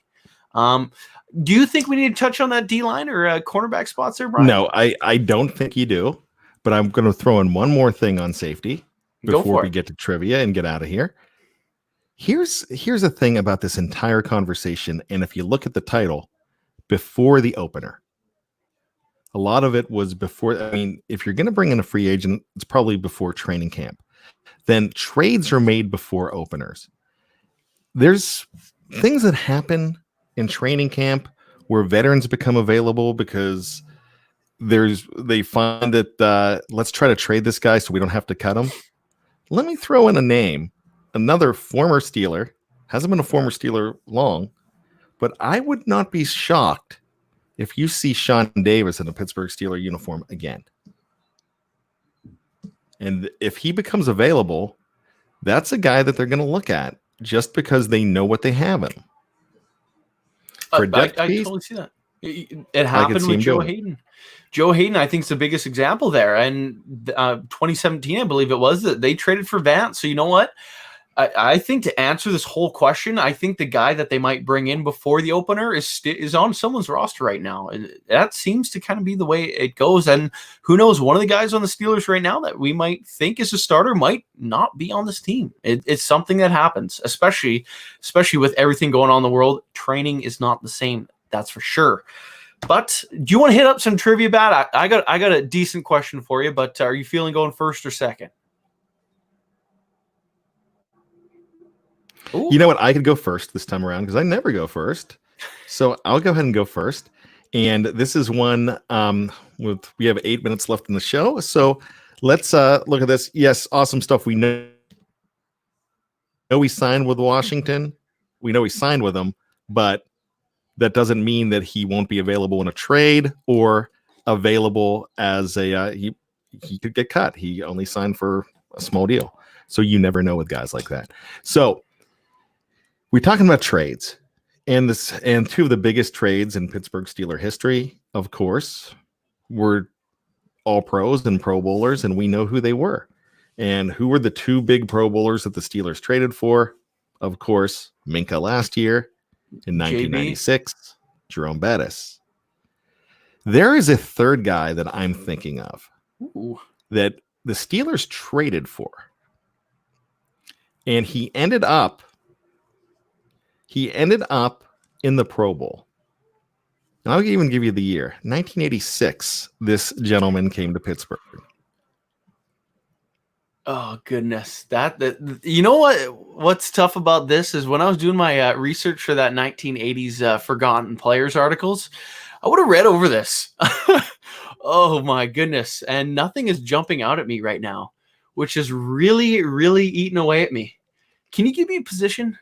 Do you think we need to touch on that D-line or cornerback spots there, Bryan? No, I don't think you do. But I'm going to throw in one more thing on safety before we get to trivia and get out of here. Here's the thing about this entire conversation. And if you look at the title, before the opener, a lot of it was before. I mean, if you're going to bring in a free agent, it's probably before training camp. Then trades are made before openers. There's things that happen in training camp where veterans become available because they find that let's try to trade this guy so we don't have to cut him. Let me throw in a name. Another former Steeler, hasn't been a former Steeler long, but I would not be shocked if you see Sean Davis in a Pittsburgh Steeler uniform again. And if he becomes available, that's a guy that they're going to look at just because they know what they have in him. I totally see that. It happened with Joe Hayden. Joe Hayden, I think, is the biggest example there. And 2017, I believe it was, that they traded for Vance. So you know what? I think to answer this whole question, I think the guy that they might bring in before the opener is on someone's roster right now. And that seems to kind of be the way it goes. And who knows, one of the guys on the Steelers right now that we might think is a starter might not be on this team. It's something that happens, especially with everything going on in the world. Training is not the same. That's for sure. But do you want to hit up some trivia, Bat? I got a decent question for you, but are you feeling going first or second? Ooh. You know what? I could go first this time around because I never go first. So I'll go ahead and go first. And this is one we have 8 minutes left in the show. So let's look at this. Yes, awesome stuff. We know he signed with Washington. We know he signed with them, but that doesn't mean that he won't be available in a trade or available as a he could get cut. He only signed for a small deal. So you never know with guys like that. So we're talking about trades, and two of the biggest trades in Pittsburgh Steeler history, of course, were all pros and Pro Bowlers, and we know who they were. And who were the two big Pro Bowlers that the Steelers traded for? Of course, Minka last year in 1996, Jerome Bettis. There is a third guy that I'm thinking of that the Steelers traded for, and he ended up in the Pro Bowl. And I'll even give you the year. 1986, this gentleman came to Pittsburgh. Oh, goodness. That you know what's tough about this is when I was doing my research for that 1980s Forgotten Players articles, I would have read over this. Oh, my goodness. And nothing is jumping out at me right now, which is really, really eating away at me. Can you give me a position?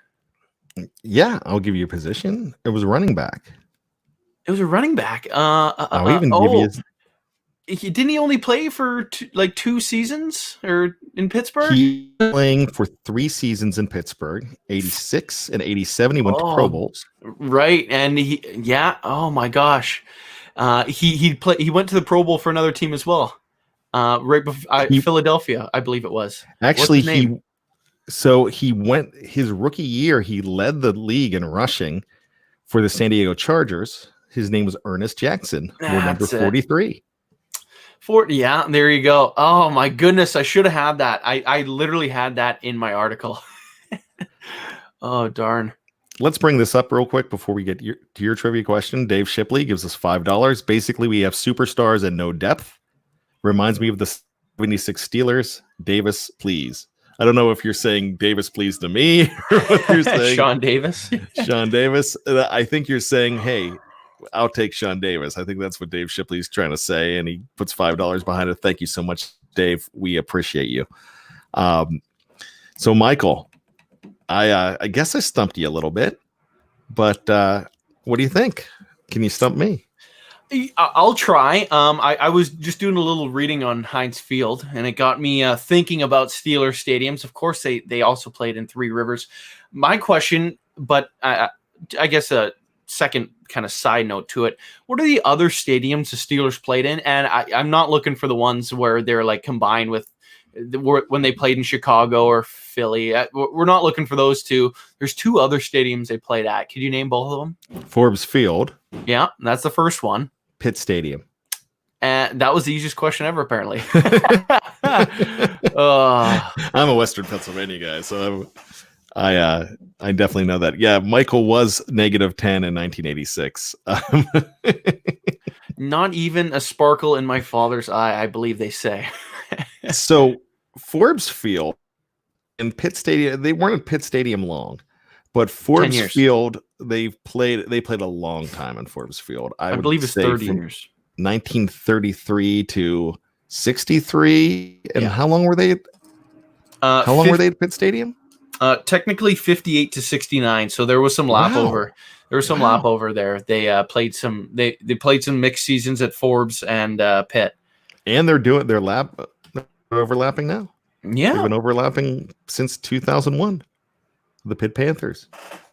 Yeah, I'll give you a position. It was running back. It was a running back. I'll even give you didn't he only play for 2 seasons or in Pittsburgh? He was playing for 3 seasons in Pittsburgh, 86 and 87. He went to Pro Bowls. Right. And oh my gosh. He went to the Pro Bowl for another team as well. Right before Philadelphia, I believe it was. Actually, he went his rookie year, he led the league in rushing for the San Diego Chargers. His name was Ernest Jackson. Number 43. Yeah, there you go. Oh my goodness, I should have had that. I literally had that in my article. Oh darn. Let's bring this up real quick before we get to your trivia question. Dave Shipley gives us $5. Basically, we have superstars and no depth. Reminds me of the 76 Steelers. Davis, please. I don't know if you're saying Davis, please to me, or what you're saying. Sean Davis. Sean Davis. I think you're saying, hey, I'll take Sean Davis. I think that's what Dave Shipley's trying to say, and he puts $5 behind it. Thank you so much, Dave. We appreciate you. So, Michael, I guess I stumped you a little bit, but what do you think? Can you stump me? I'll try. I was just doing a little reading on Heinz Field, and it got me thinking about Steelers stadiums. Of course, they also played in Three Rivers. My question, but I guess a second kind of side note to it, what are the other stadiums the Steelers played in? And I'm not looking for the ones where they're like combined with when they played in Chicago or Philly. We're not looking for those two. There's two other stadiums they played at. Could you name both of them? Forbes Field. Yeah, that's the first one. Pitt Stadium. And that was the easiest question ever, apparently. I'm a Western Pennsylvania guy, so I definitely know that. Yeah, Michael was -10 in 1986. Not even a sparkle in my father's eye, I believe they say. So Forbes Field and Pitt Stadium, they weren't at Pitt Stadium long, but Forbes Field, they played a long time in Forbes Field. I believe it's 30 years. 1933 to 63. And how long were they? Were they at Pitt Stadium? Technically 58 to 69. So there was some lap over. There was some lap over there. They played some. They played some mixed seasons at Forbes and Pitt. And they're doing their overlapping now. Yeah, they've been overlapping since 2001. The Pitt Panthers.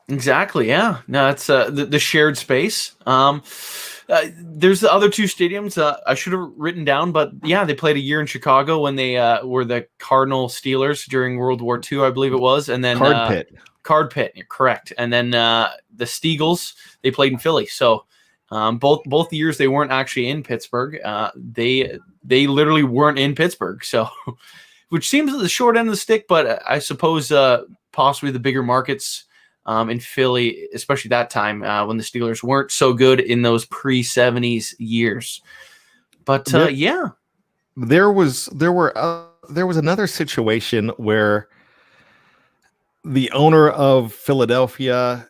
Exactly. Yeah. No, it's the shared space. There's the other two stadiums I should have written down, but yeah, they played a year in Chicago when they were the Cardinal Steelers during World War II, I believe it was, and then Card Pit, you're correct, and then the Steagles, they played in Philly. So both years they weren't actually in Pittsburgh. They literally weren't in Pittsburgh. So, which seems the short end of the stick, but I suppose possibly the bigger markets. In Philly, especially that time when the Steelers weren't so good in those pre-70s years. But yeah, there was another situation where the owner of Philadelphia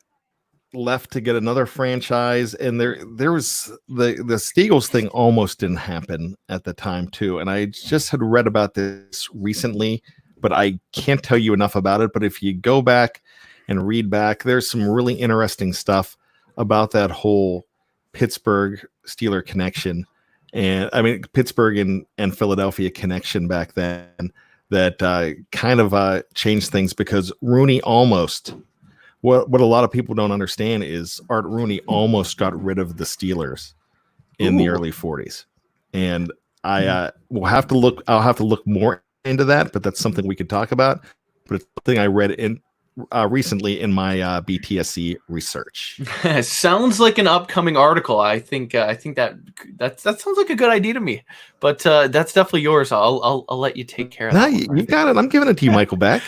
left to get another franchise, and there was the Steagles thing almost didn't happen at the time too. And I just had read about this recently, but I can't tell you enough about it. But if you go back and read back, there's some really interesting stuff about that whole Pittsburgh Steeler connection. And I mean, Pittsburgh and Philadelphia connection back then that kind of changed things, because Rooney almost, what a lot of people don't understand is Art Rooney almost got rid of the Steelers in the early 40s. And I'll have to look more into that, but that's something we could talk about. But it's something I read recently in my BTSC research. Sounds like an upcoming article. I think that sounds like a good idea to me. But that's definitely yours. I'll let you take care of that. You got it. I'm giving it to you, Michael Beck.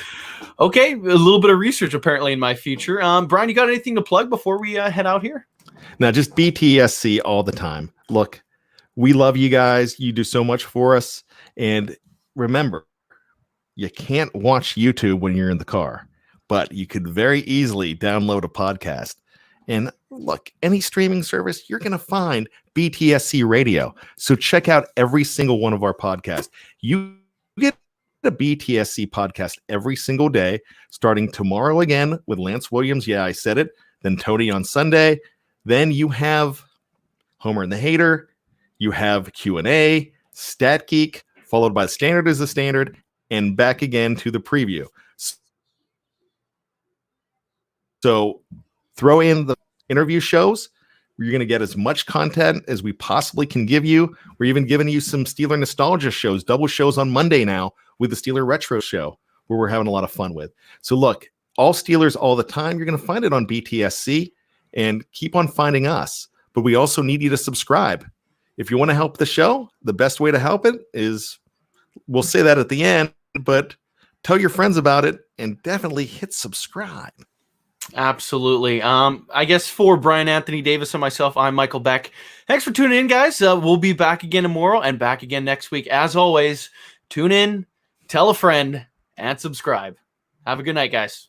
Okay, a little bit of research apparently in my future. Bryan, you got anything to plug before we head out here? No, just BTSC all the time. Look, we love you guys. You do so much for us. And remember, you can't watch YouTube when you're in the car, but you could very easily download a podcast. And look, any streaming service, you're going to find BTSC Radio. So check out every single one of our podcasts. You get a BTSC podcast every single day, starting tomorrow again with Lance Williams. Yeah, I said it. Then Tony on Sunday. Then you have Homer and the Hater. You have Q&A, Stat Geek, followed by Standard is the Standard, and back again to the preview. So throw in the interview shows. You're going to get as much content as we possibly can give you. We're even giving you some Steeler nostalgia shows, double shows on Monday now with the Steeler Retro Show, where we're having a lot of fun with. So look, all Steelers all the time. You're going to find it on BTSC, and keep on finding us. But we also need you to subscribe. If you want to help the show, the best way to help it is, we'll say that at the end, but tell your friends about it and definitely hit subscribe. Absolutely. I guess for Bryan Anthony Davis and myself, I'm Michael Beck. Thanks for tuning in, guys. We'll be back again tomorrow and back again next week. As always, tune in, tell a friend, and subscribe. Have a good night, guys.